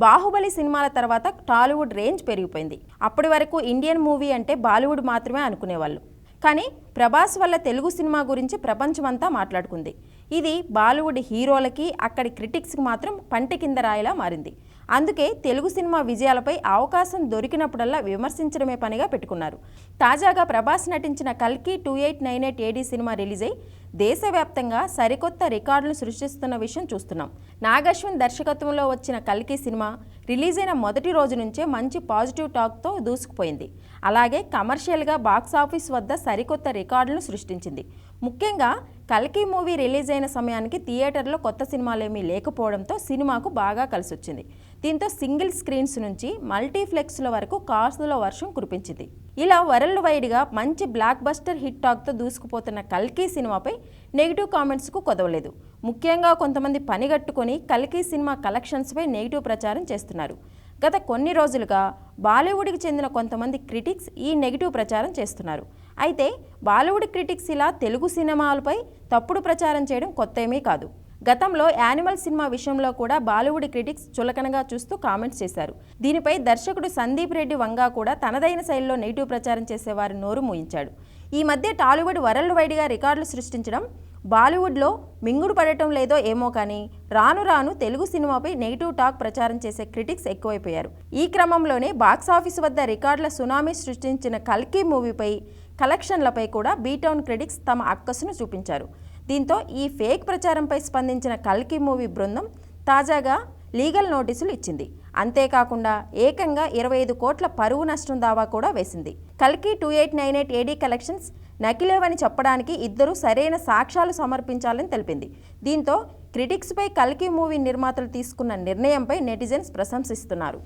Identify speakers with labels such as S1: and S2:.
S1: బాహుబలి సినిమాల తర్వాత టాలీవుడ్ రేంజ్ పెరిగిపోయింది. అప్పటి వరకు ఇండియన్ మూవీ అంటే బాలీవుడ్ మాత్రమే అనుకునేవాళ్ళు. కానీ ప్రభాస్ వల్ల తెలుగు సినిమా గురించి ప్రపంచమంతా మాట్లాడుకుంది. ఇది బాలీవుడ్ హీరోలకి, అక్కడి క్రిటిక్స్కి మాత్రం పంటి కింద రాయిలా మారింది. అందుకే తెలుగు సినిమా విజయాలపై అవకాశం దొరికినప్పుడల్లా విమర్శించడమే పనిగా పెట్టుకున్నారు. తాజాగా ప్రభాస్ నటించిన కల్కి 2898 AD సినిమా రిలీజ్ అయి దేశవ్యాప్తంగా సరికొత్త రికార్డులను సృష్టిస్తున్న విషయం చూస్తున్నాం. నాగశ్విన్ దర్శకత్వంలో వచ్చిన కల్కి సినిమా రిలీజ్ అయిన మొదటి రోజు నుంచే మంచి పాజిటివ్ టాక్తో దూసుకుపోయింది. అలాగే కమర్షియల్గా బాక్సాఫీస్ వద్ద సరికొత్త రికార్డులను సృష్టించింది. ముఖ్యంగా కల్కి మూవీ రిలీజ్ అయిన సమయానికి థియేటర్లో కొత్త సినిమాలేమీ లేకపోవడంతో సినిమాకు బాగా కలిసొచ్చింది. దీంతో సింగిల్ స్క్రీన్స్ నుంచి మల్టీప్లెక్స్ల వరకు కాసుల వర్షం కురిపించింది. ఇలా వరల్డ్ వైడ్గా మంచి బ్లాక్ బస్టర్ హిట్ టాక్తో దూసుకుపోతున్న కల్కి సినిమాపై నెగిటివ్ కామెంట్స్కు కొదవలేదు. ముఖ్యంగా కొంతమంది పనిగట్టుకొని కల్కి సినిమా కలెక్షన్స్పై నెగిటివ్ ప్రచారం చేస్తున్నారు. గత కొన్ని రోజులుగా బాలీవుడ్కి చెందిన కొంతమంది క్రిటిక్స్ ఈ నెగిటివ్ ప్రచారం చేస్తున్నారు. అయితే బాలీవుడ్ క్రిటిక్స్ ఇలా తెలుగు సినిమాలపై తప్పుడు ప్రచారం చేయడం కొత్త ఏమీ కాదు. గతంలో యానిమల్ సినిమా విషయంలో కూడా బాలీవుడ్ క్రిటిక్స్ చులకనగా చూస్తూ కామెంట్స్ చేశారు. దీనిపై దర్శకుడు సందీప్ రెడ్డి వంగా కూడా తనదైన శైలిలో నెగిటివ్ ప్రచారం చేసేవారి నోరు మూయించాడు. ఈ మధ్య టాలీవుడ్ వరల్డ్ వైడ్గా రికార్డులు సృష్టించడం, బాలీవుడ్లో మింగుడు పడటం లేదో ఏమో కానీ రాను రాను తెలుగు సినిమాపై నెగిటివ్ టాక్ ప్రచారం చేసే క్రిటిక్స్ ఎక్కువైపోయారు. ఈ క్రమంలోనే బాక్సాఫీస్ వద్ద రికార్డుల సునామీ సృష్టించిన కల్కి మూవీపై కలెక్షన్లపై కూడా బీటౌన్ క్రిటిక్స్ తమ అక్కసును చూపించారు. దీంతో ఈ ఫేక్ ప్రచారంపై స్పందించిన కల్కి మూవీ బృందం తాజాగా లీగల్ నోటీసులు ఇచ్చింది. అంతేకాకుండా ఏకంగా 25 కోట్ల పరువు నష్టం దావా కూడా వేసింది. కల్కి 2898 AD కలెక్షన్స్ నకిలేవని చెప్పడానికి ఇద్దరు సరైన సాక్ష్యాలు సమర్పించాలని తెలిపింది. దీంతో క్రిటిక్స్పై కల్కి మూవీ నిర్మాతలు తీసుకున్న నిర్ణయంపై నెటిజన్స్ ప్రశంసిస్తున్నారు.